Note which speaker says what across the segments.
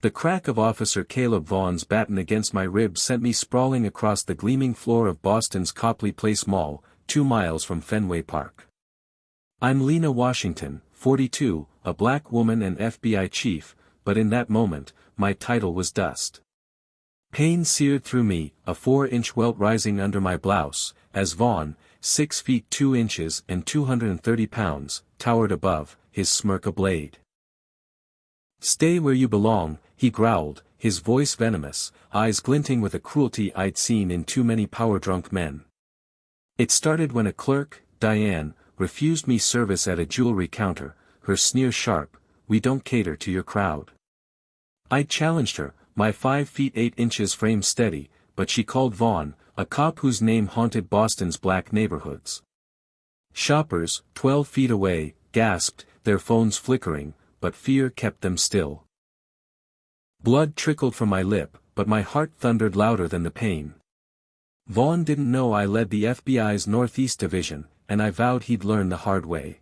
Speaker 1: The crack of Officer Caleb Vaughn's baton against my ribs sent me sprawling across the gleaming floor of Boston's Copley Place Mall, 2 miles from Fenway Park. I'm Lena Washington, 42, a black woman and FBI chief, but in that moment, my title was dust. Pain seared through me, a 4-inch welt rising under my blouse, as Vaughn, 6 feet 2 inches and 230 pounds, towered above, his smirk a blade. "Stay where you belong," he growled, his voice venomous, eyes glinting with a cruelty I'd seen in too many power-drunk men. It started when a clerk, Diane, refused me service at a jewelry counter, her sneer sharp, "We don't cater to your crowd." I challenged her, my 5 feet 8 inches frame steady, but she called Vaughn, a cop whose name haunted Boston's black neighborhoods. Shoppers, 12 feet away, gasped, their phones flickering, but fear kept them still. Blood trickled from my lip, but my heart thundered louder than the pain. Vaughn didn't know I led the FBI's Northeast Division, and I vowed he'd learn the hard way.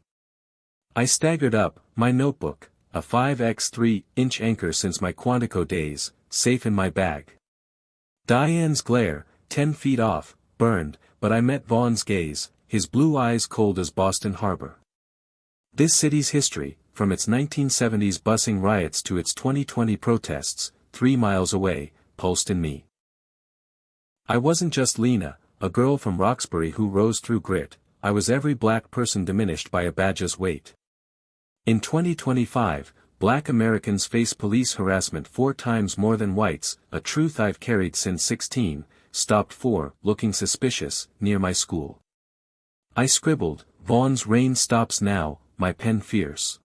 Speaker 1: I staggered up, my notebook, a 5x3-inch anchor since my Quantico days, safe in my bag. Diane's glare, 10 feet off, burned, but I met Vaughn's gaze, his blue eyes cold as Boston Harbor. This city's history, from its 1970s busing riots to its 2020 protests, 3 miles away, pulsed in me. I wasn't just Lena, a girl from Roxbury who rose through grit, I was every black person diminished by a badge's weight. In 2025, black Americans face police harassment 4 times more than whites, a truth I've carried since 16, stopped for, looking suspicious, near my school. I scribbled, "Vaughn's rain stops now," my pen fierce.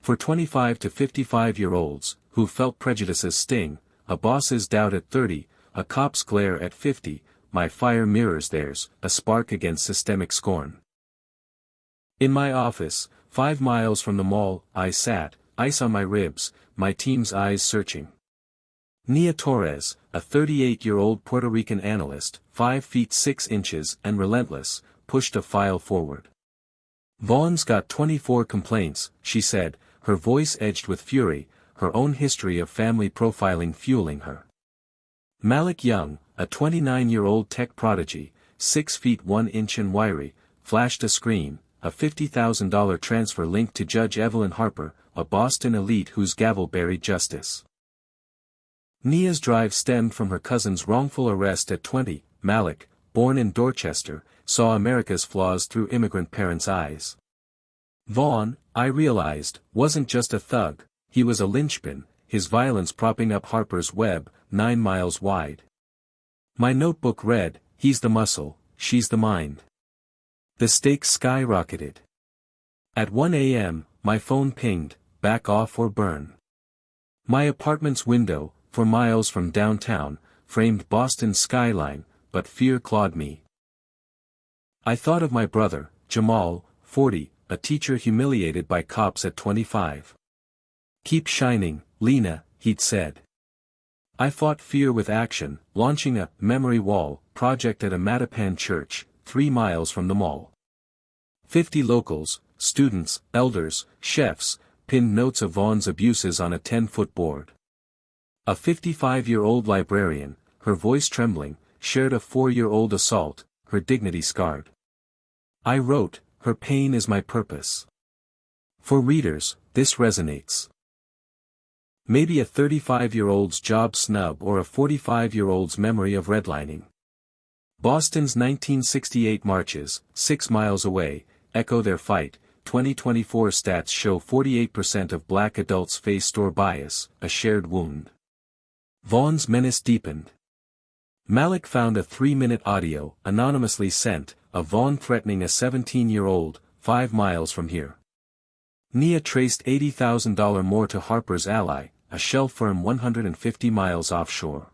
Speaker 1: For 25 to 55-year-olds, who felt prejudice's sting, a boss's doubt at 30, a cop's glare at 50, my fire mirrors theirs, a spark against systemic scorn. In my office, 5 miles from the mall, I sat, ice on my ribs, my team's eyes searching. Nia Torres, a 38-year-old Puerto Rican analyst, 5 feet 6 inches and relentless, pushed a file forward. "Vaughn's got 24 complaints," she said, her voice edged with fury, her own history of family profiling fueling her. Malik Young, a 29-year-old tech prodigy, 6 feet 1 inch and wiry, flashed a screen, a $50,000 transfer linked to Judge Evelyn Harper, a Boston elite whose gavel buried justice. Nia's drive stemmed from her cousin's wrongful arrest at 20. Malik, born in Dorchester, saw America's flaws through immigrant parents' eyes. Vaughn, I realized, wasn't just a thug, he was a linchpin, his violence propping up Harper's web, 9 miles wide. My notebook read, "He's the muscle, she's the mind." The stakes skyrocketed. At 1 a.m., my phone pinged, "Back off or burn." My apartment's window, 4 miles from downtown, framed Boston's skyline, but fear clawed me. I thought of my brother, Jamal, 40, a teacher humiliated by cops at 25. "Keep shining, Lena," he'd said. I fought fear with action, launching a memory wall project at a Mattapan church, 3 miles from the mall. 50 locals, students, elders, chefs, pinned notes of Vaughn's abuses on a 10-foot board. A 55-year-old librarian, her voice trembling, shared a 4-year-old assault, her dignity scarred. I wrote, "Her pain is my purpose." For readers, this resonates. Maybe a 35-year-old's job snub or a 45-year-old's memory of redlining. Boston's 1968 marches, 6 miles away, echo their fight. 2024 stats show 48% of black adults face store bias, a shared wound. Vaughn's menace deepened. Malik found a 3-minute audio, anonymously sent, of Vaughn threatening a 17-year-old, 5 miles from here. Nia traced $80,000 more to Harper's ally, a shell firm 150 miles offshore.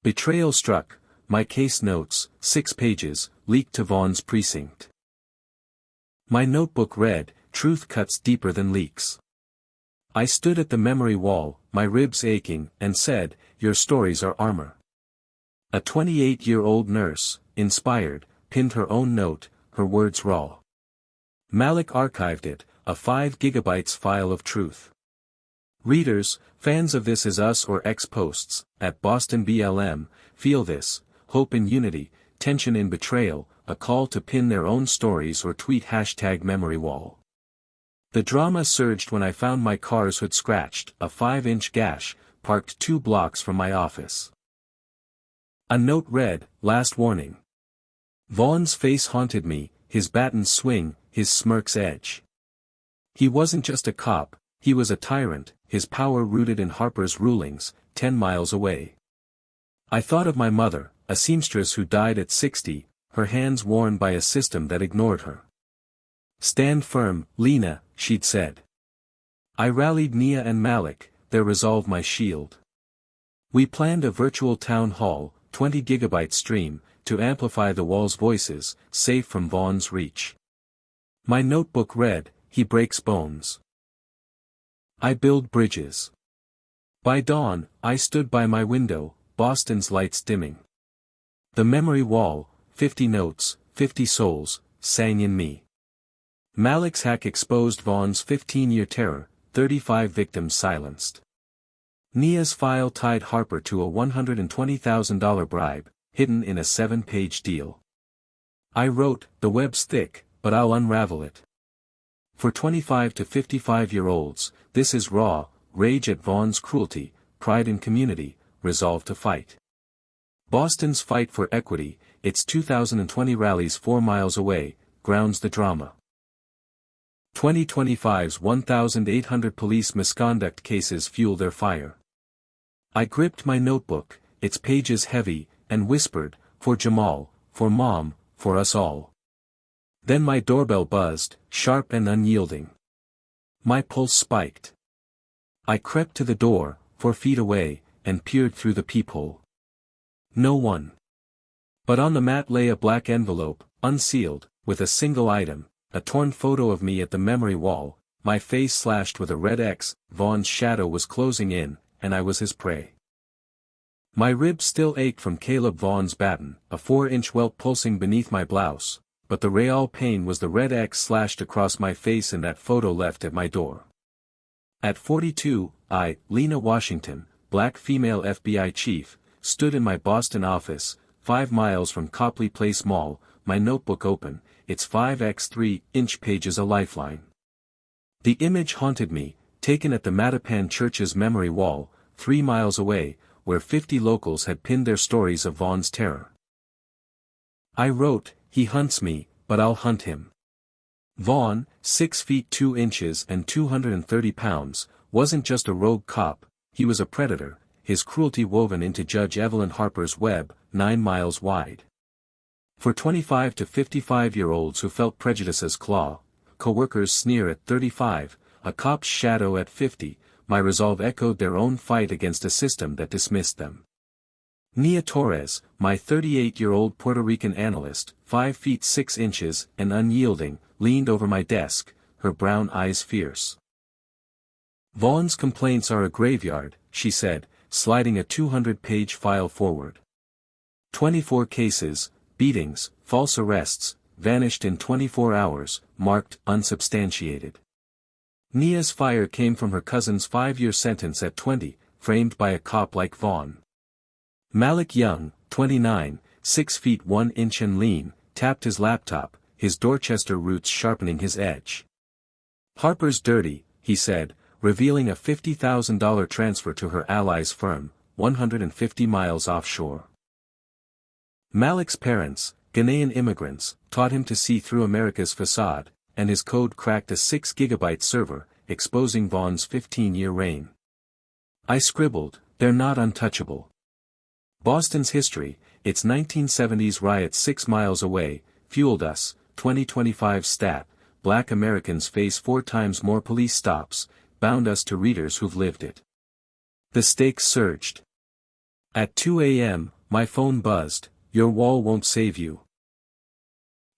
Speaker 1: Betrayal struck, my case notes, 6 pages, leaked to Vaughn's precinct. My notebook read, "Truth cuts deeper than leaks." I stood at the memory wall, my ribs aching, and said, "Your stories are armor." A 28-year-old nurse, inspired, pinned her own note, her words raw. Malik archived it, a 5 gigabytes file of truth. Readers, fans of This Is Us or X posts, at Boston BLM, feel this, hope in unity, tension in betrayal, a call to pin their own stories or tweet #memorywall. The drama surged when I found my car's hood scratched, a 5-inch gash, parked 2 blocks from my office. A note read, "Last warning." Vaughn's face haunted me, his baton's swing, his smirk's edge. He wasn't just a cop, he was a tyrant, his power rooted in Harper's rulings, 10 miles away. I thought of my mother, a seamstress who died at 60, her hands worn by a system that ignored her. "Stand firm, Lena," she'd said. I rallied Nia and Malik, their resolve my shield. We planned a virtual town hall, 20 gigabyte stream, to amplify the wall's voices, safe from Vaughn's reach. My notebook read, "He breaks bones. I build bridges." By dawn, I stood by my window, Boston's lights dimming. The memory wall, 50 notes, 50 souls, sang in me. Malik's hack exposed Vaughn's 15-year terror, 35 victims silenced. Nia's file tied Harper to a $120,000 bribe, hidden in a 7-page deal. I wrote, "The web's thick, but I'll unravel it." For 25 to 55-year-olds, this is raw, rage at Vaughn's cruelty, pride in community, resolve to fight. Boston's fight for equity, its 2020 rallies 4 miles away, grounds the drama. 2025's 1,800 police misconduct cases fuel their fire. I gripped my notebook, its pages heavy, and whispered, "For Jamal, for Mom, for us all." Then my doorbell buzzed, sharp and unyielding. My pulse spiked. I crept to the door, 4 feet away, and peered through the peephole. No one. But on the mat lay a black envelope, unsealed, with a single item, a torn photo of me at the memory wall, my face slashed with a red X. Vaughn's shadow was closing in, and I was his prey. My ribs still ached from Caleb Vaughn's baton, a 4-inch welt pulsing beneath my blouse, but the real pain was the red X slashed across my face in that photo left at my door. At 42, I, Lena Washington, black female FBI chief, stood in my Boston office, 5 miles from Copley Place Mall, my notebook open, its 5x 3-inch pages a lifeline. The image haunted me, taken at the Mattapan Church's memory wall, 3 miles away, where 50 locals had pinned their stories of Vaughn's terror. I wrote, "He hunts me, but I'll hunt him." Vaughn, 6 feet 2 inches and 230 pounds, wasn't just a rogue cop, he was a predator, his cruelty woven into Judge Evelyn Harper's web, 9 miles wide. For 25 to 55-year-olds who felt prejudice's claw, coworkers' sneer at 35, a cop's shadow at 50, my resolve echoed their own fight against a system that dismissed them. Nia Torres, my 38-year-old Puerto Rican analyst, 5 feet 6 inches and unyielding, leaned over my desk, her brown eyes fierce. "Vaughn's complaints are a graveyard," she said, sliding a 200-page file forward. 24 cases, beatings, false arrests, vanished in 24 hours, marked unsubstantiated. Nia's fire came from her cousin's 5-year sentence at 20, framed by a cop like Vaughn. Malik Young, 29, 6 feet 1 inch and lean, tapped his laptop, his Dorchester roots sharpening his edge. "Harper's dirty," he said, revealing a $50,000 transfer to her ally's firm, 150 miles offshore. Malik's parents, Ghanaian immigrants, taught him to see through America's facade, and his code cracked a 6-gigabyte server, exposing Vaughn's 15-year reign. I scribbled, "They're not untouchable." Boston's history, its 1970s riots 6 miles away, fueled us, 2025 stat, Black Americans face 4 times more police stops, bound us to readers who've lived it. The stakes surged. At 2 a.m., my phone buzzed, "Your wall won't save you."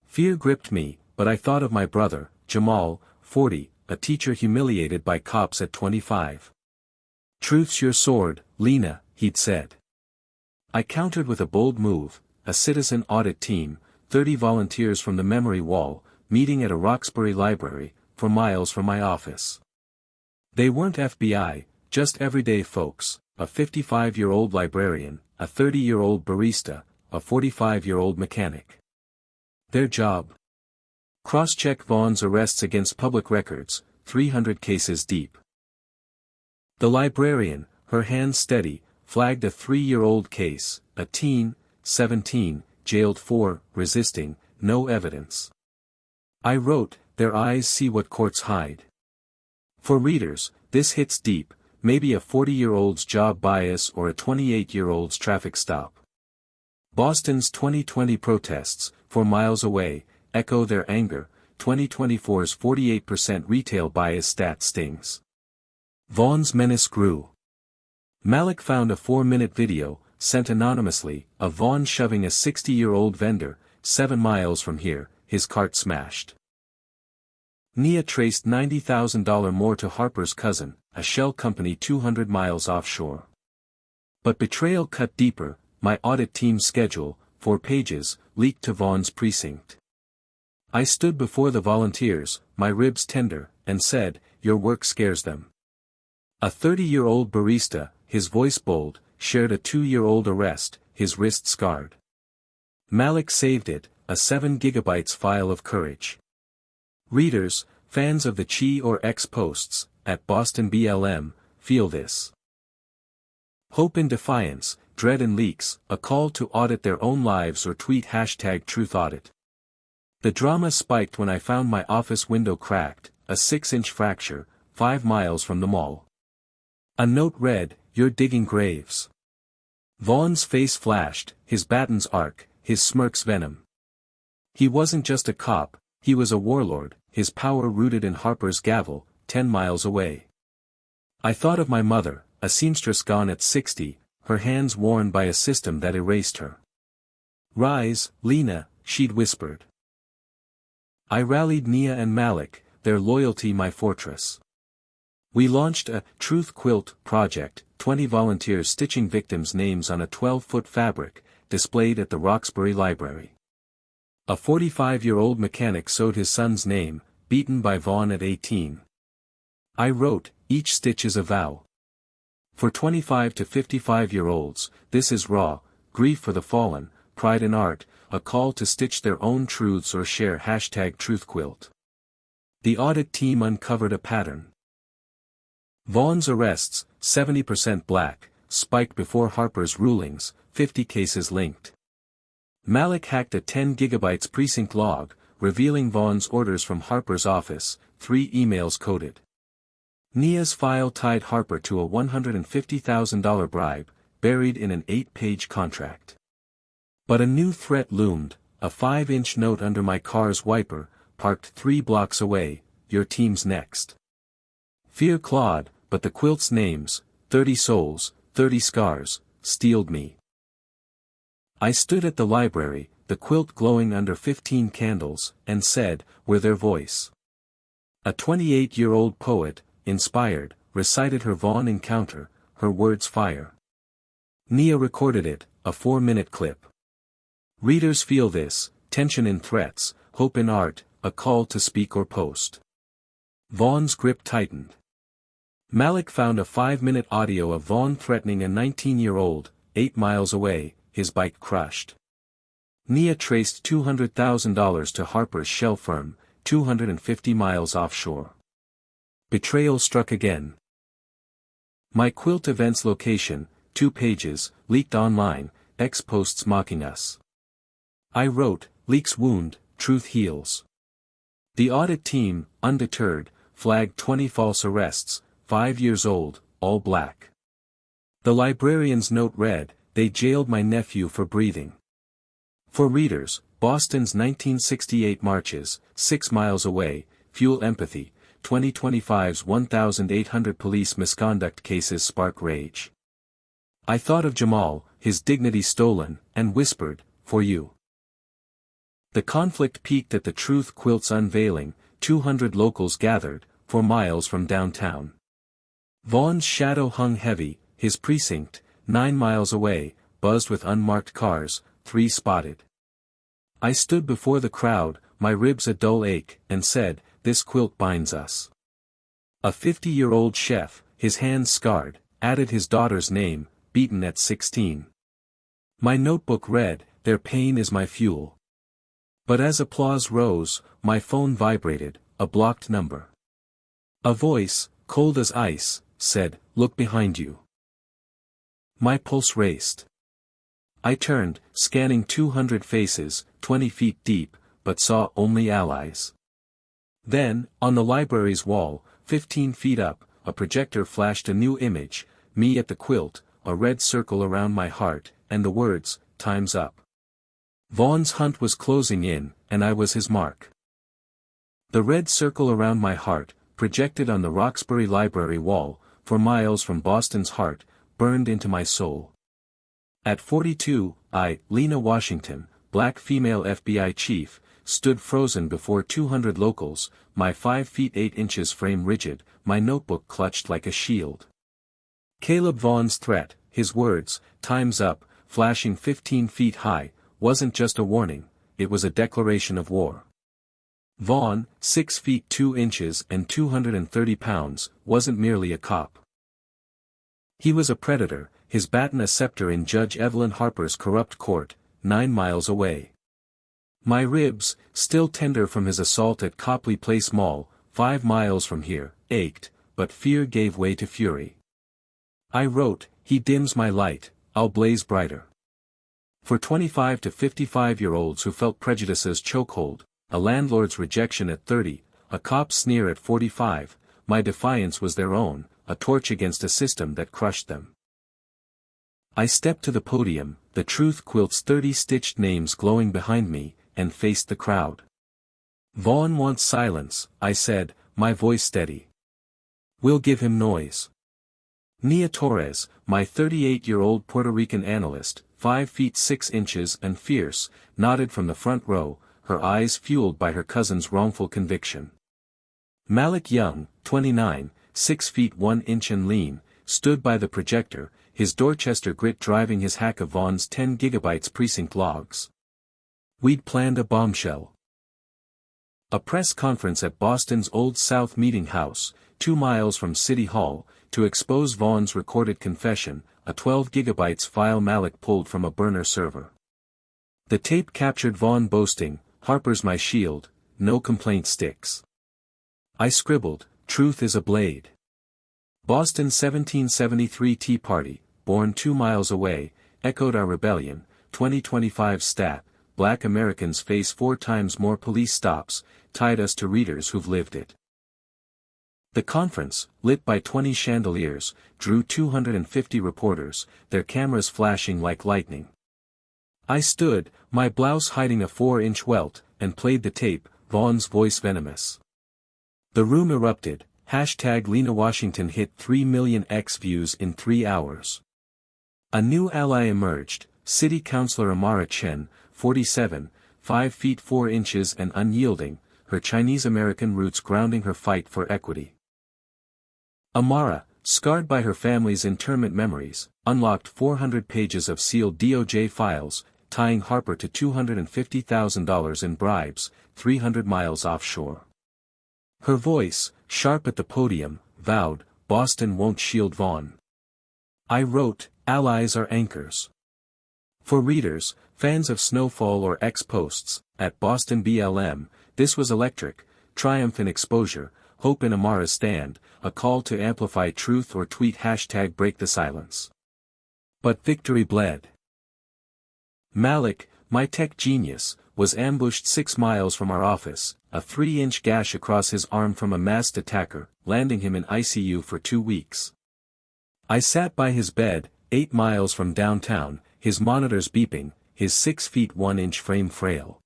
Speaker 1: Fear gripped me, but I thought of my brother, Jamal, 40, a teacher humiliated by cops at 25. "Truth's your sword, Lena," he'd said. I countered with a bold move, a citizen audit team, 30 volunteers from the memory wall, meeting at a Roxbury library, 4 miles from my office. They weren't FBI, just everyday folks, a 55-year-old librarian, a 30-year-old barista, a 45-year-old mechanic. Their job? Cross-check Vaughn's arrests against public records, 300 cases deep. The librarian, her hands steady, flagged a 3-year-old case, a teen, 17, jailed for resisting, no evidence. I wrote, their eyes see what courts hide. For readers, this hits deep, maybe a 40-year-old's job bias or a 28-year-old's traffic stop. Boston's 2020 protests, 4 miles away, echo their anger. 2024's 48% retail bias stat stings. Vaughn's menace grew. Malik found a 4-minute video, sent anonymously, of Vaughn shoving a 60-year-old vendor, 7 miles from here, his cart smashed. Nia traced $90,000 more to Harper's cousin, a shell company 200 miles offshore. But betrayal cut deeper. My audit team's schedule, 4 pages, leaked to Vaughn's precinct. I stood before the volunteers, my ribs tender, and said, your work scares them. A 30-year-old barista, his voice bold, shared a 2-year-old arrest, his wrist scarred. Malik saved it, a 7 GB file of courage. Readers, fans of the Chi or X posts, at Boston BLM, feel this. Hope in defiance, dread in leaks, a call to audit their own lives or tweet #TruthAudit. The drama spiked when I found my office window cracked, a 6-inch fracture, 5 miles from the mall. A note read, you're digging graves. Vaughn's face flashed, his baton's arc, his smirk's venom. He wasn't just a cop, he was a warlord, his power rooted in Harper's gavel, 10 miles away. I thought of my mother, a seamstress gone at 60, her hands worn by a system that erased her. Rise, Lena, she'd whispered. I rallied Nia and Malik, their loyalty my fortress. We launched a Truth Quilt project, 20 volunteers stitching victims' names on a 12-foot fabric, displayed at the Roxbury Library. A 45-year-old mechanic sewed his son's name, beaten by Vaughn at 18. I wrote, each stitch is a vow. For 25 to 55-year-olds, this is raw, grief for the fallen, pride in art, a call to stitch their own truths or share #TruthQuilt. The audit team uncovered a pattern. Vaughn's arrests, 70% black, spiked before Harper's rulings, 50 cases linked. Malik hacked a 10 GB precinct log, revealing Vaughn's orders from Harper's office, 3 emails coded. Nia's file tied Harper to a $150,000 bribe, buried in an 8-page contract. But a new threat loomed, a 5-inch note under my car's wiper, parked 3 blocks away, your team's next. Fear clawed, but the quilt's names, 30 souls, 30 scars, steeled me. I stood at the library, the quilt glowing under 15 candles, and said, we're their voice. A 28-year-old poet, inspired, recited her Vaughn encounter, her words fire. Nia recorded it, a 4-minute clip. Readers feel this, tension in threats, hope in art, a call to speak or post. Vaughn's grip tightened. Malik found a 5-minute audio of Vaughn threatening a 19-year-old, 8 miles away, his bike crushed. Nia traced $200,000 to Harper's shell firm, 250 miles offshore. Betrayal struck again. My quilt event's location, 2 pages, leaked online, X posts mocking us. I wrote, leaks wound, truth heals. The audit team, undeterred, flagged 20 false arrests, 5 years old, all black. The librarian's note read, they jailed my nephew for breathing. For readers, Boston's 1968 marches, 6 miles away, fuel empathy, 2025's 1,800 police misconduct cases spark rage. I thought of Jamal, his dignity stolen, and whispered, for you. The conflict peaked at the Truth Quilt's unveiling, 200 locals gathered, 4 miles from downtown. Vaughn's shadow hung heavy, his precinct, 9 miles away, buzzed with unmarked cars, 3 spotted. I stood before the crowd, my ribs a dull ache, and said, this quilt binds us. A 50-year-old chef, his hands scarred, added his daughter's name, beaten at 16. My notebook read, "Their pain is my fuel." But as applause rose, my phone vibrated, a blocked number. A voice, cold as ice, said, "Look behind you." My pulse raced. I turned, scanning 200 faces, 20 feet deep, but saw only allies. Then, on the library's wall, 15 feet up, a projector flashed a new image, me at the quilt, a red circle around my heart, and the words, "Time's up." Vaughn's hunt was closing in, and I was his mark. The red circle around my heart, projected on the Roxbury Library wall, for miles from Boston's heart, burned into my soul. At 42, I, Lena Washington, black female FBI chief, stood frozen before 200 locals, my 5 feet 8 inches frame rigid, my notebook clutched like a shield. Caleb Vaughn's threat, his words, "Time's up," flashing 15 feet high, wasn't just a warning, it was a declaration of war. Vaughn, 6 feet 2 inches and 230 pounds, wasn't merely a cop. He was a predator, his baton a scepter in Judge Evelyn Harper's corrupt court, 9 miles away. My ribs, still tender from his assault at Copley Place Mall, 5 miles from here, ached, but fear gave way to fury. I wrote, "He dims my light, I'll blaze brighter." For 25 to 55-year-olds who felt prejudice's chokehold, a landlord's rejection at 30, a cop's sneer at 45, my defiance was their own, a torch against a system that crushed them. I stepped to the podium, the truth quilt's 30 stitched names glowing behind me, and faced the crowd. "Vaughn wants silence," I said, my voice steady. "We'll give him noise." Nia Torres, my 38-year-old Puerto Rican analyst, 5 feet 6 inches and fierce, nodded from the front row, her eyes fueled by her cousin's wrongful conviction. Malik Young, 29, 6 feet 1 inch and lean, stood by the projector, his Dorchester grit driving his hack of Vaughn's 10 gigabytes precinct logs. We'd planned a bombshell. A press conference at Boston's Old South Meeting House, 2 miles from City Hall, to expose Vaughn's recorded confession, a 12 gigabytes file Malik pulled from a burner server. The tape captured Vaughn boasting, "Harper's my shield, no complaint sticks." I scribbled, "Truth is a blade." Boston 1773 Tea Party, born 2 miles away, echoed our rebellion. 2025 stat, Black Americans face 4 times more police stops, tied us to readers who've lived it. The conference, lit by 20 chandeliers, drew 250 reporters, their cameras flashing like lightning. I stood, my blouse hiding a 4-inch welt, and played the tape, Vaughn's voice venomous. The room erupted, hashtag Lena Washington hit 3 million X views in 3 hours. A new ally emerged, City Councilor Amara Chen, 47, 5 feet 4 inches and unyielding, her Chinese-American roots grounding her fight for equity. Amara, scarred by her family's internment memories, unlocked 400 pages of sealed DOJ files, tying Harper to $250,000 in bribes, 300 miles offshore. Her voice, sharp at the podium, vowed, "Boston won't shield Vaughn." I wrote, "Allies are anchors." For readers, fans of Snowfall or X-Posts, at Boston BLM, this was electric, triumph in exposure, hope in Amara's stand, a call to amplify truth or tweet hashtag break the silence. But victory bled. Malik, my tech genius, was ambushed 6 miles from our office, a 3-inch gash across his arm from a masked attacker, landing him in ICU for 2 weeks. I sat by his bed, 8 miles from downtown, his monitors beeping, his 6 feet 1 inch frame frail.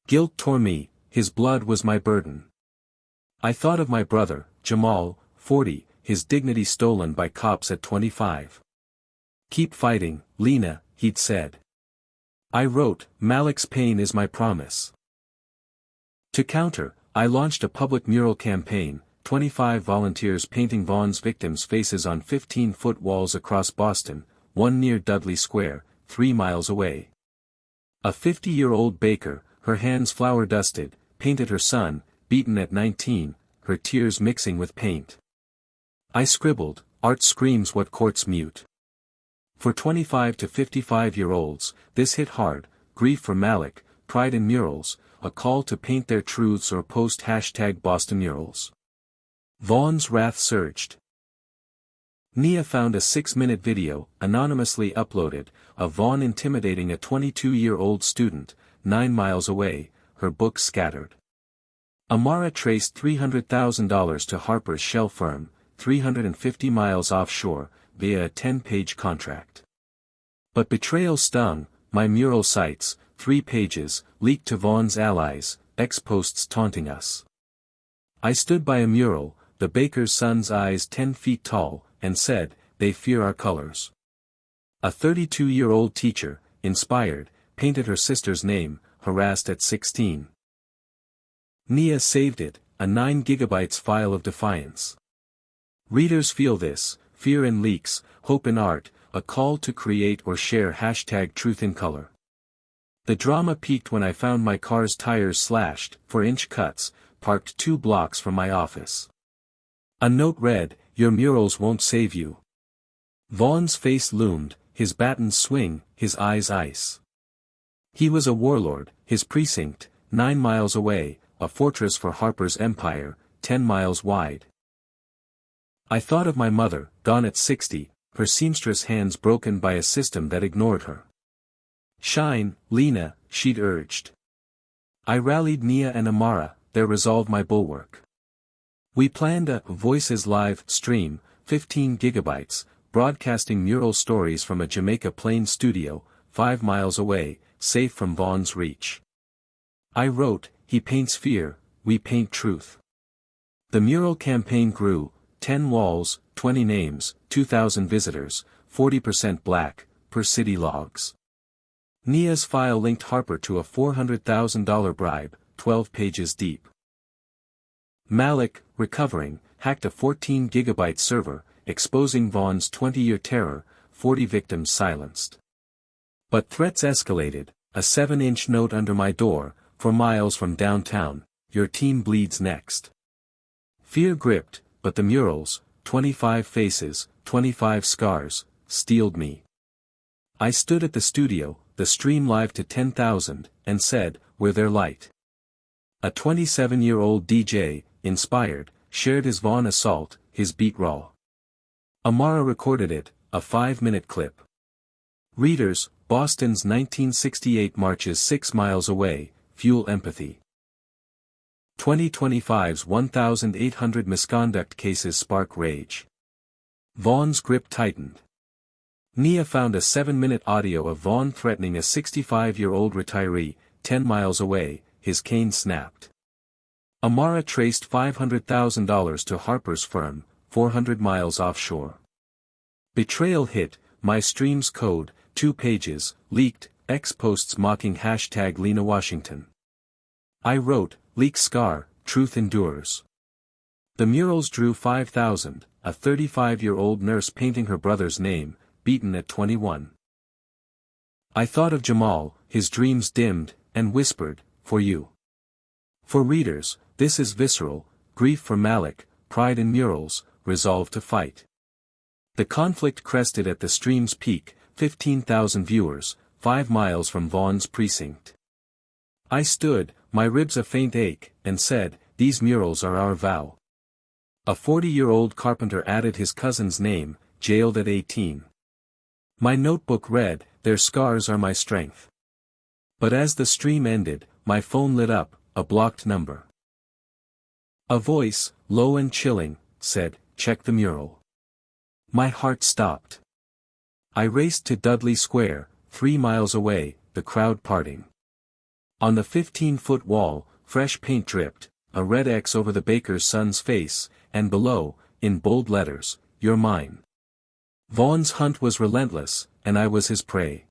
Speaker 1: Guilt tore me, his blood was my burden. I thought of my brother, Jamal, 40, his dignity stolen by cops at 25. "Keep fighting, Lena," he'd said. I wrote, "Malik's pain is my promise." To counter, I launched a public mural campaign, 25 volunteers painting Vaughn's victims' faces on 15-foot walls across Boston, one near Dudley Square, 3 miles away. A 50-year-old baker, her hands flour-dusted, painted her son, beaten at 19, her tears mixing with paint. I scribbled, art screams what courts mute. For 25 to 55-year-olds, this hit hard, grief for Malik, pride in murals, a call to paint their truths or post #BostonMurals. Vaughn's wrath surged. Nia found a 6-minute video, anonymously uploaded, of Vaughn intimidating a 22-year-old student, 9 miles away, her books scattered. Amara traced $300,000 to Harper's shell firm, 350 miles offshore, via a 10-page contract. But betrayal stung. My mural sites, 3 pages, leaked to Vaughn's allies, ex-posts taunting us. I stood by a mural, the baker's son's eyes 10 feet tall, and said, they fear our colors. A 32-year-old teacher, inspired, painted her sister's name, harassed at 16. Nia saved it, a 9 GB file of defiance. Readers feel this, fear in leaks, hope in art, a call to create or share #TruthInColor. The drama peaked when I found my car's tires slashed, 4-inch cuts, parked 2 blocks from my office. A note read, your murals won't save you. Vaughn's face loomed, his batons swing, his eyes ice. He was a warlord, his precinct, 9 miles away, a fortress for Harper's empire, 10 miles wide. I thought of my mother, gone at 60, her seamstress hands broken by a system that ignored her. Shine, Lena, she'd urged. I rallied Nia and Amara, their resolve my bulwark. We planned a Voices Live stream, 15 GB, broadcasting mural stories from a Jamaica Plain studio, 5 miles away, safe from Vaughn's reach. I wrote, he paints fear, we paint truth. The mural campaign grew, 10 walls, 20 names, 2,000 visitors, 40% black, per city logs. Nia's file linked Harper to a $400,000 bribe, 12 pages deep. Malik, recovering, hacked a 14 GB server, exposing Vaughn's 20-year terror, 40 victims silenced. But threats escalated, a 7-inch note under my door, 4 miles from downtown, your team bleeds next. Fear gripped, but the murals, 25 faces, 25 scars, steeled me. I stood at the studio, the stream live to 10,000, and said, we're their light. A 27-year-old DJ, inspired, shared his Vaughn assault, his beat raw. Amara recorded it, a 5-minute clip. Readers, Boston's 1968 marches 6 miles away, fuel empathy. 2025's 1,800 misconduct cases spark rage. Vaughn's grip tightened. Nia found a 7-minute audio of Vaughn threatening a 65-year-old retiree, 10 miles away, his cane snapped. Amara traced $500,000 to Harper's firm, 400 miles offshore. Betrayal hit, my stream's code, 2 pages, leaked, ex-posts mocking #Lena Washington. I wrote, leak scar, truth endures. The murals drew 5,000, a 35-year-old nurse painting her brother's name, beaten at 21. I thought of Jamal, his dreams dimmed, and whispered, for you. For readers, this is visceral, grief for Malik, pride in murals, resolve to fight. The conflict crested at the stream's peak, 15,000 viewers, 5 miles from Vaughn's precinct. I stood, my ribs a faint ache, and said, these murals are our vow. A 40-year-old carpenter added his cousin's name, jailed at 18. My notebook read, their scars are my strength. But as the stream ended, my phone lit up, a blocked number. A voice, low and chilling, said, check the mural. My heart stopped. I raced to Dudley Square, 3 miles away, the crowd parting. On the 15-foot wall, fresh paint dripped, a red X over the baker's son's face, and below, in bold letters, you're mine. Vaughn's hunt was relentless, and I was his prey.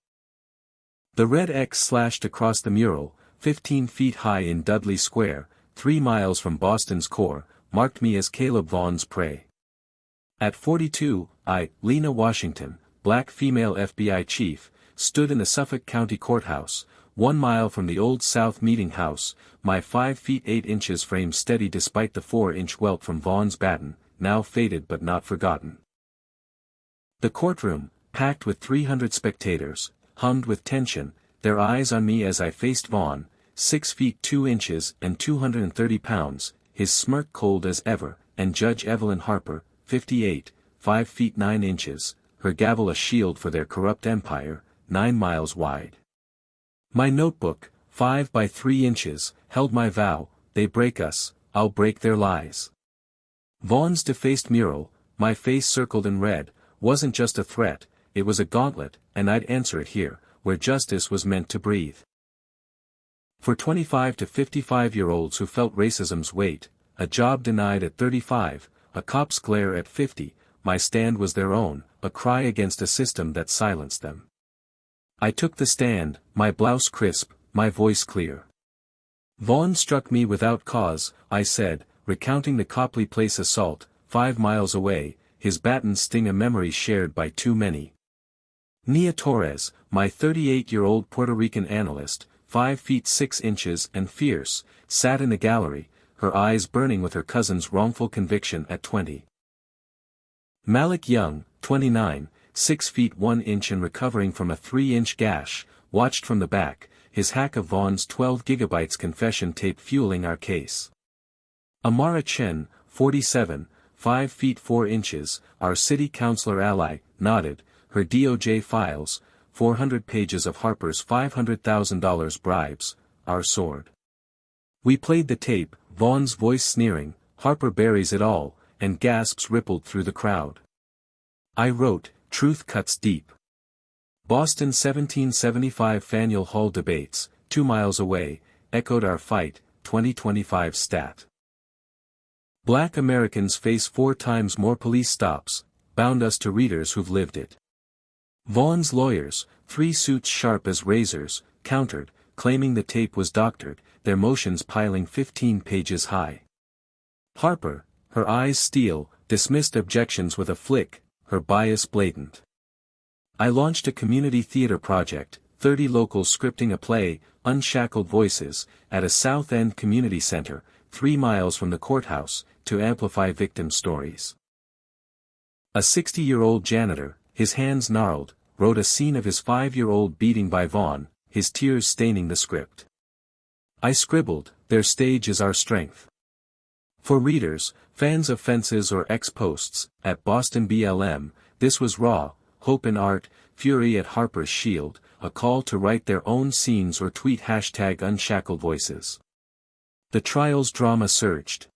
Speaker 1: The red X slashed across the mural, 15 feet high in Dudley Square, 3 miles from Boston's core, marked me as Caleb Vaughn's prey. At 42, I, Lena Washington, black female FBI chief, stood in the Suffolk County Courthouse, 1 mile from the Old South Meeting House, my 5 feet 8 inches frame steady despite the 4-inch welt from Vaughn's baton, now faded but not forgotten. The courtroom, packed with 300 spectators, hummed with tension, their eyes on me as I faced Vaughn, 6 feet 2 inches and 230 pounds, his smirk cold as ever, and Judge Evelyn Harper, 58, 5 feet 9 inches, her gavel a shield for their corrupt empire, 9 miles wide. My notebook, 5 by 3 inches, held my vow, they break us, I'll break their lies. Vaughn's defaced mural, my face circled in red, wasn't just a threat, it was a gauntlet, and I'd answer it here, where justice was meant to breathe. For 25 to 55-year-olds who felt racism's weight, a job denied at 35, a cop's glare at 50, my stand was their own, a cry against a system that silenced them. I took the stand, my blouse crisp, my voice clear. Vaughn struck me without cause, I said, recounting the Copley Place assault, 5 miles away, his baton sting a memory shared by too many. Nia Torres, my 38-year-old Puerto Rican analyst, 5 feet 6 inches and fierce, sat in the gallery, her eyes burning with her cousin's wrongful conviction at 20. Malik Young, 29, 6 feet 1 inch and recovering from a 3-inch gash, watched from the back, his hack of Vaughn's 12 gigabytes confession tape fueling our case. Amara Chen, 47, 5 feet 4 inches, our city councilor ally, nodded, her DOJ files, 400 pages of Harper's $500,000 bribes, our sword. We played the tape, Vaughn's voice sneering, Harper buries it all, and gasps rippled through the crowd. I wrote, truth cuts deep. Boston 1775 Faneuil Hall debates, 2 miles away, echoed our fight, 2025 stat. Black Americans face 4 times more police stops, bound us to readers who've lived it. Vaughn's lawyers, 3 suits sharp as razors, countered, claiming the tape was doctored, their motions piling 15 pages high. Harper, her eyes steel, dismissed objections with a flick, her bias blatant. I launched a community theater project, 30 locals scripting a play, Unshackled Voices, at a South End community center, 3 miles from the courthouse, to amplify victim stories. A 60-year-old janitor, his hands gnarled, wrote a scene of his 5-year-old beating by Vaughn, his tears staining the script. I scribbled, their stage is our strength. For readers, fans of Fences or X-Posts, at Boston BLM, this was raw, hope in art, fury at Harper's Shield, a call to write their own scenes or tweet #UnshackedVoices. The trial's drama surged.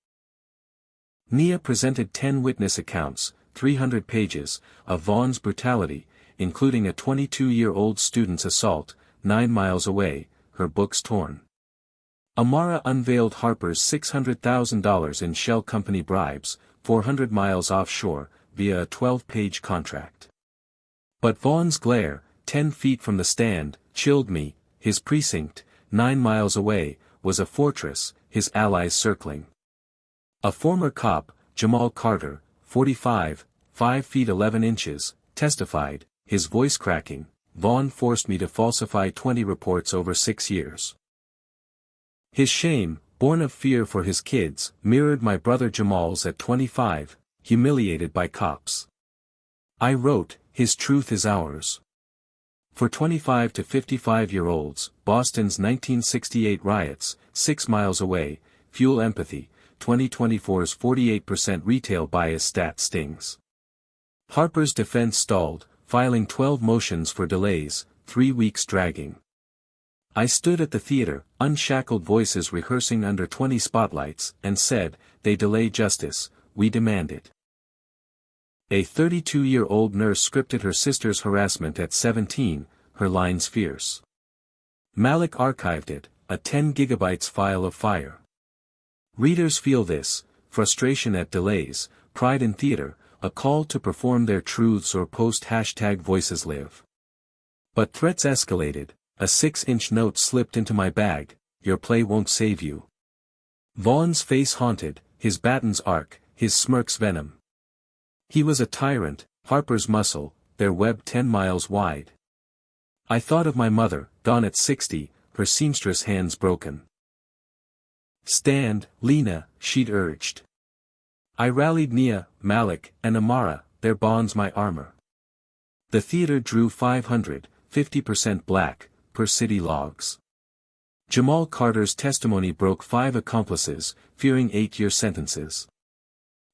Speaker 1: Nia presented 10 witness accounts, 300 pages, of Vaughn's brutality, including a 22-year-old student's assault, 9 miles away, her books torn. Amara unveiled Harper's $600,000 in shell company bribes, 400 miles offshore, via a 12-page contract. But Vaughn's glare, 10 feet from the stand, chilled me, his precinct, 9 miles away, was a fortress, his allies circling. A former cop, Jamal Carter, 45, 5 feet 11 inches, testified, his voice cracking, Vaughn forced me to falsify 20 reports over 6 years. His shame, born of fear for his kids, mirrored my brother Jamal's at 25, humiliated by cops. I wrote, his truth is ours. For 25 to 55-year-olds, Boston's 1968 riots, 6 miles away, fuel empathy, 2024's 48% retail bias stat stings. Harper's defense stalled, filing 12 motions for delays, 3 weeks dragging. I stood at the theater, Unshackled Voices rehearsing under 20 spotlights, and said, they delay justice, we demand it. A 32-year-old nurse scripted her sister's harassment at 17, her lines fierce. Malik archived it, a 10 gigabytes file of fire. Readers feel this, frustration at delays, pride in theater, a call to perform their truths or post #VoicesLive. But threats escalated, a 6-inch note slipped into my bag, your play won't save you. Vaughn's face haunted, his baton's arc, his smirk's venom. He was a tyrant, Harper's muscle, their web 10 miles wide. I thought of my mother, gone at 60, her seamstress hands broken. Stand, Lena, she'd urged. I rallied Nia, Malik, and Amara, their bonds my armor. The theater drew 500, 50% black, per city logs. Jamal Carter's testimony broke 5 accomplices, fearing 8-year sentences.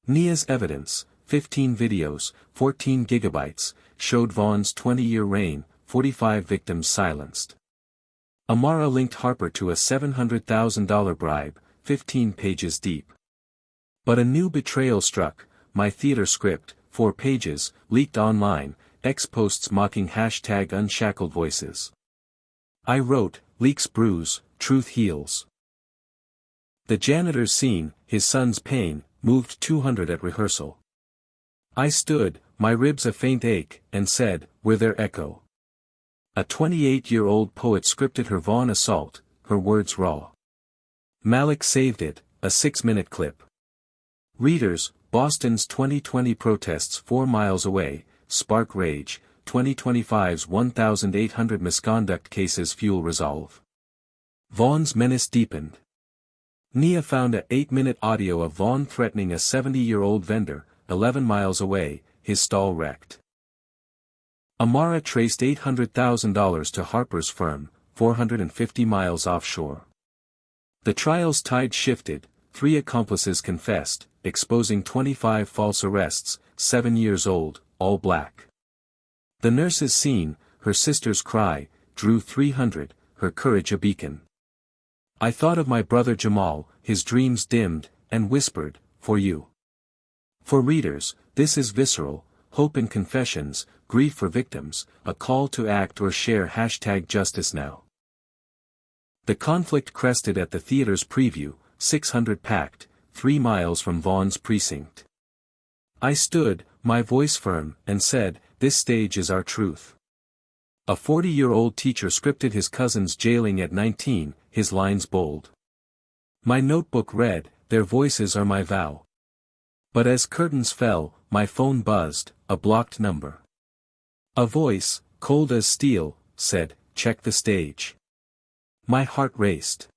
Speaker 1: Nia's evidence, 15 videos, 14 gigabytes, showed Vaughn's 20-year reign, 45 victims silenced. Amara linked Harper to a $700,000 bribe, 15 pages deep. But a new betrayal struck, my theater script, 4 pages, leaked online, X-posts mocking #unshackled voices. I wrote, leaks bruise, truth heals. The janitor's scene, his son's pain, moved 200 at rehearsal. I stood, my ribs a faint ache, and said, "We're their echo." A 28-year-old poet scripted her Vaughn assault, her words raw. Malik saved it, a 6-minute clip. Readers, Boston's 2020 protests 4 miles away, spark rage, 2025's 1,800 misconduct cases fuel resolve. Vaughn's menace deepened. Nia found a 8-minute audio of Vaughn threatening a 70-year-old vendor, 11 miles away, his stall wrecked. Amara traced $800,000 to Harper's firm, 450 miles offshore. The trial's tide shifted, 3 accomplices confessed, exposing 25 false arrests, 7 years old, all black. The nurse's scene, her sister's cry, drew 300, her courage a beacon. I thought of my brother Jamal, his dreams dimmed, and whispered, "For you." For readers, this is visceral, hope in confessions, grief for victims, a call to act or share #JusticeNow. The conflict crested at the theater's preview, 600 packed, 3 miles from Vaughn's precinct. I stood, my voice firm, and said, "This stage is our truth." A 40-year-old teacher scripted his cousin's jailing at 19, his lines bold. My notebook read, "Their voices are my vow." But as curtains fell, my phone buzzed, a blocked number. A voice, cold as steel, said, "Check the stage." My heart raced.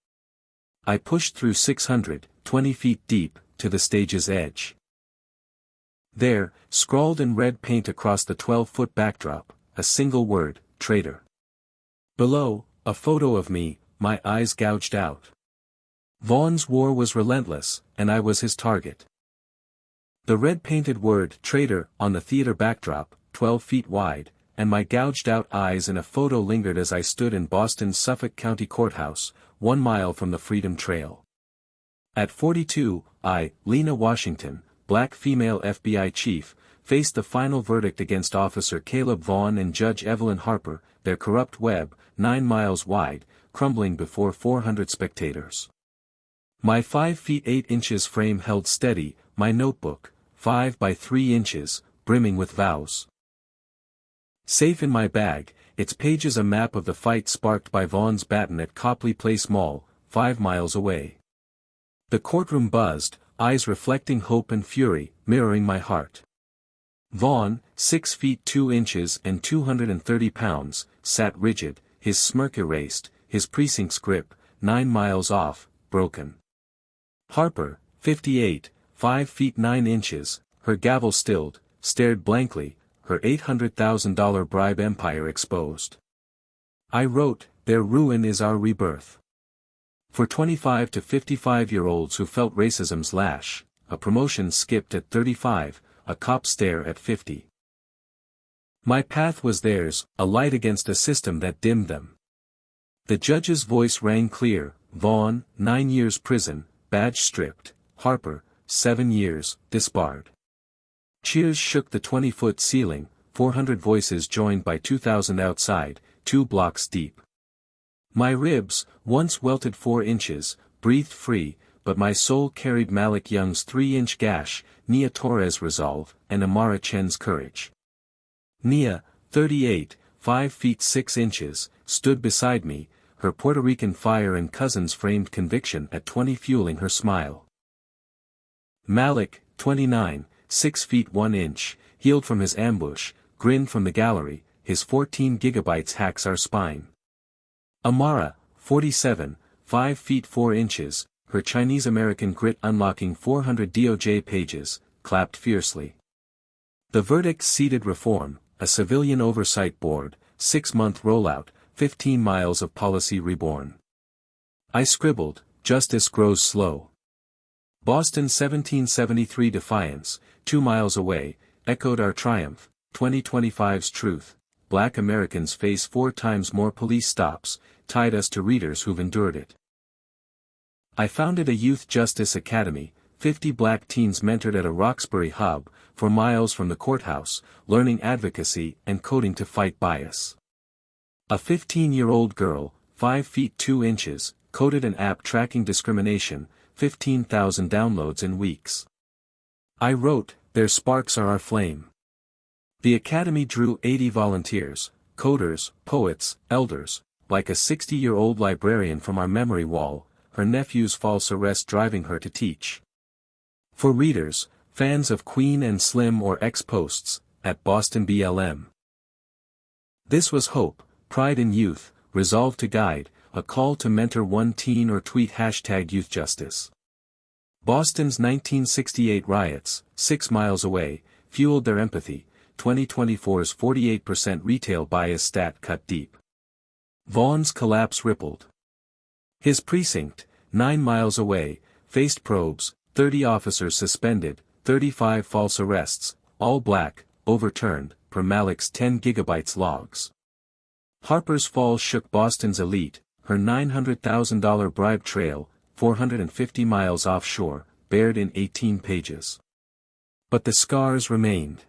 Speaker 1: I pushed through 600, 20 feet deep, to the stage's edge. There, scrawled in red paint across the 12-foot backdrop, a single word, "Traitor." Below, a photo of me, my eyes gouged out. Vaughn's war was relentless, and I was his target. The red-painted word, "Traitor," on the theater backdrop, 12 feet wide, and my gouged-out eyes in a photo lingered as I stood in Boston's Suffolk County Courthouse, 1 mile from the Freedom Trail. At 42, I, Lena Washington, black female FBI chief, faced the final verdict against Officer Caleb Vaughn and Judge Evelyn Harper, their corrupt web, 9 miles wide, crumbling before 400 spectators. My 5 feet 8 inches frame held steady, my notebook, 5 by 3 inches, brimming with vows. Safe in my bag, its pages a map of the fight sparked by Vaughn's baton at Copley Place Mall, 5 miles away. The courtroom buzzed, eyes reflecting hope and fury, mirroring my heart. Vaughn, 6 feet 2 inches and 230 pounds, sat rigid, his smirk erased, his precinct's grip, 9 miles off, broken. Harper, 58, 5 feet 9 inches, her gavel stilled, stared blankly, her $800,000 bribe empire exposed. I wrote, "Their ruin is our rebirth." For 25 to 55-year-olds who felt racism's lash, a promotion skipped at 35, a cop stare at 50. My path was theirs, a light against a system that dimmed them. The judge's voice rang clear, Vaughn, 9 years prison, badge stripped, Harper, 7 years, disbarred. Cheers shook the 20-foot ceiling, 400 voices joined by 2,000 outside, 2 blocks deep. My ribs, once welted 4 inches, breathed free, but my soul carried Malik Young's 3-inch gash, Nia Torres' resolve, and Amara Chen's courage. Nia, 38, 5 feet 6 inches, stood beside me, her Puerto Rican fire and cousins framed conviction at 20 fueling her smile. Malik, 29, 6 feet 1 inch, healed from his ambush, grinned from the gallery, his 14 gigabytes hacks our spine. Amara, 47, 5 feet 4 inches, her Chinese-American grit unlocking 400 DOJ pages, clapped fiercely. The verdict seeded reform, a civilian oversight board, 6-month rollout, 15 miles of policy reborn. I scribbled, justice grows slow. Boston 1773 defiance, 2 miles away, echoed our triumph, 2025's truth. Black Americans face 4 times more police stops, tied us to readers who've endured it. I founded a youth justice academy, 50 black teens mentored at a Roxbury hub, 4 miles from the courthouse, learning advocacy and coding to fight bias. A 15-year-old girl, 5 feet 2 inches, coded an app tracking discrimination, 15,000 downloads in weeks. I wrote, "Their sparks are our flame." The academy drew 80 volunteers, coders, poets, elders, like a 60-year-old librarian from our memory wall, her nephew's false arrest driving her to teach. For readers, fans of Queen and Slim or ex-posts, at Boston BLM. This was hope, pride in youth, resolve to guide, a call to mentor one teen or tweet #YouthJustice. Boston's 1968 riots, 6 miles away, fueled their empathy, 2024's 48% retail bias stat cut deep. Vaughn's collapse rippled. His precinct, 9 miles away, faced probes, 30 officers suspended, 35 false arrests, all black, overturned, per Malik's 10 gigabytes logs. Harper's fall shook Boston's elite, her $900,000 bribe trail, 450 miles offshore, bared in 18 pages. But the scars remained.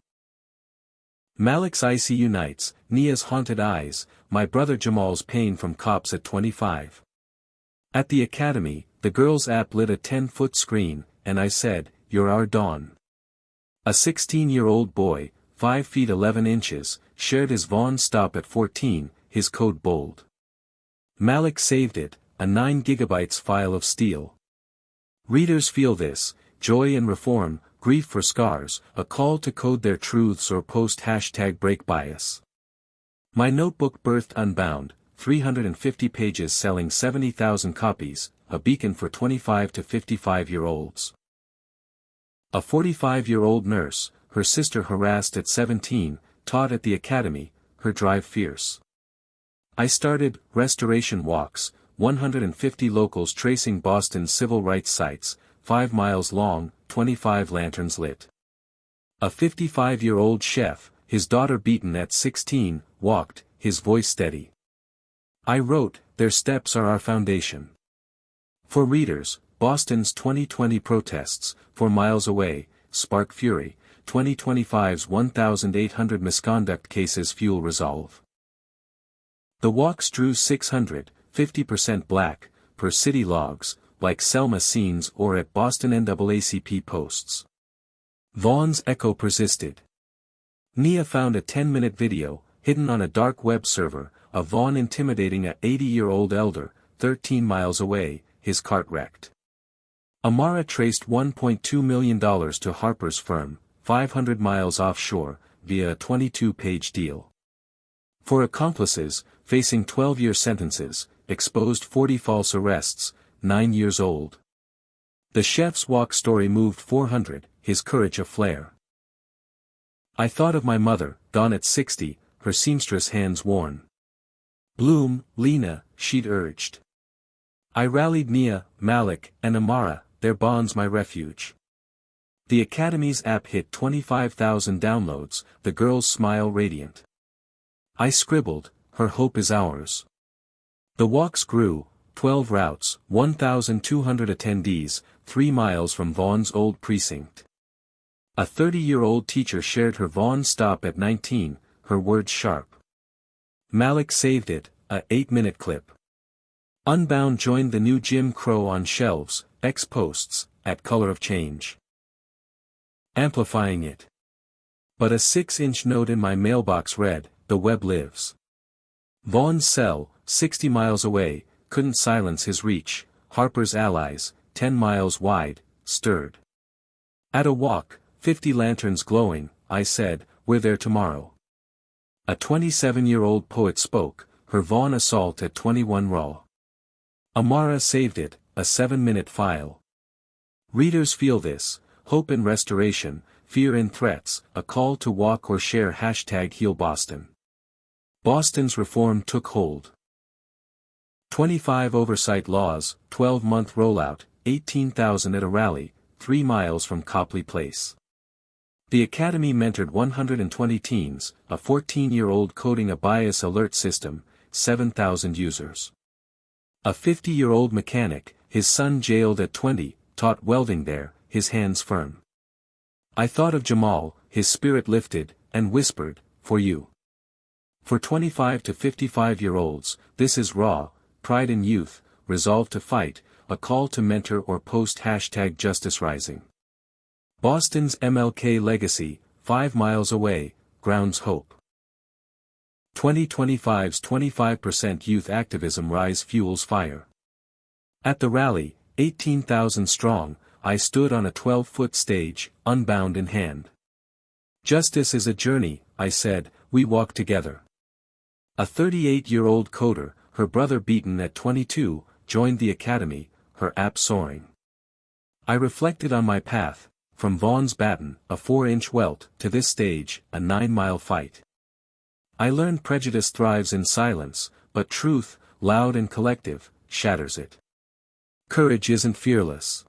Speaker 1: Malik's ICU nights, Nia's haunted eyes, my brother Jamal's pain from cops at 25. At the academy, the girls' app lit a 10-foot screen, and I said, "You're our dawn." A 16-year-old boy, 5 feet 11 inches, shared his Vaughn stop at 14, his code bold. Malik saved it, a 9 gigabytes file of steel. Readers feel this, joy and reform, grief for scars, a call to code their truths or post #BreakBias. My notebook birthed Unbound, 350 pages selling 70,000 copies, a beacon for 25 to 55-year-olds. A 45-year-old nurse, her sister harassed at 17, taught at the academy, her drive fierce. I started Restoration Walks, 150 locals tracing Boston's civil rights sites, 5 miles long, 25 lanterns lit. A 55-year-old chef, his daughter beaten at 16, walked, his voice steady. I wrote, "Their steps are our foundation." For readers, Boston's 2020 protests, 4 miles away, spark fury, 2025's 1,800 misconduct cases fuel resolve. The walks drew 600, 50% black, per city logs, like Selma scenes or at Boston NAACP posts. Vaughn's echo persisted. Nia found a 10-minute video, hidden on a dark web server, of Vaughn intimidating a 80-year-old elder, 13 miles away, his cart wrecked. Amara traced $1.2 million to Harper's firm, 500 miles offshore, via a 22-page deal. For accomplices, facing 12-year sentences, exposed 40 false arrests, 9 years old. The chef's walk story moved 400, his courage aflare. I thought of my mother, gone at 60, her seamstress hands worn. "Bloom, Lena," she'd urged. I rallied Nia, Malik, and Amara, their bonds my refuge. The Academy's app hit 25,000 downloads, the girls' smile radiant. I scribbled, "Her hope is ours." The walks grew, 12 routes, 1,200 attendees, 3 miles from Vaughn's old precinct. A 30-year-old teacher shared her Vaughn stop at 19, her words sharp. Malik saved it, a 8-minute clip. Unbound joined the new Jim Crow on shelves, ex-posts, at Color of Change. Amplifying it. But a 6-inch note in my mailbox read, "The web lives." Vaughn's cell, 60 miles away, couldn't silence his reach. Harper's allies, 10 miles wide, stirred. At a walk, 50 lanterns glowing, I said, "We're there tomorrow." A 27-year-old poet spoke, her Vaughn assault at 21 raw. Amara saved it, a 7-minute file. Readers feel this: hope in restoration, fear in threats, a call to walk or share #HealBoston. Boston's reform took hold. 25 oversight laws, 12-month rollout, 18,000 at a rally, 3 miles from Copley Place. The Academy mentored 120 teens, a 14-year-old coding a bias alert system, 7,000 users. A 50-year-old mechanic, his son jailed at 20, taught welding there, his hands firm. I thought of Jamal, his spirit lifted, and whispered, "For you." For 25 to 55-year-olds, this is raw, pride in youth, resolve to fight, a call to mentor or post #JusticeRising. Boston's MLK legacy, 5 miles away, grounds hope. 2025's 25% youth activism rise fuels fire. At the rally, 18,000 strong, I stood on a 12-foot stage, unbound in hand. Justice is a journey, I said, we walk together. A 38-year-old coder, her brother beaten at 22, joined the Academy, her app soaring. I reflected on my path, from Vaughn's baton, a 4-inch welt, to this stage, a 9-mile fight. I learned prejudice thrives in silence, but truth, loud and collective, shatters it. Courage isn't fearless.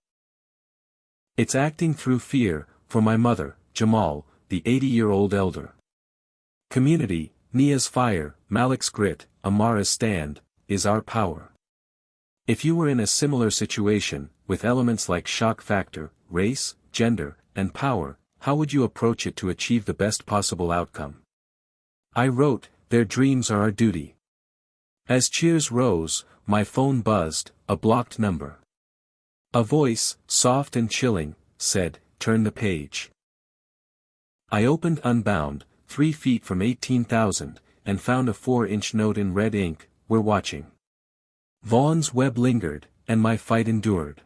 Speaker 1: It's acting through fear, for my mother, Jamal, the 80-year-old elder. Community, Nia's fire, Malik's grit, Amara's stand, is our power. If you were in a similar situation, with elements like shock factor, race, gender, and power, how would you approach it to achieve the best possible outcome? I wrote, their dreams are our duty. As cheers rose, my phone buzzed, a blocked number. A voice, soft and chilling, said, turn the page. I opened Unbound, 3 feet from 18,000, and found a 4-inch note in red ink, we're watching. Vaughn's web lingered, and my fight endured.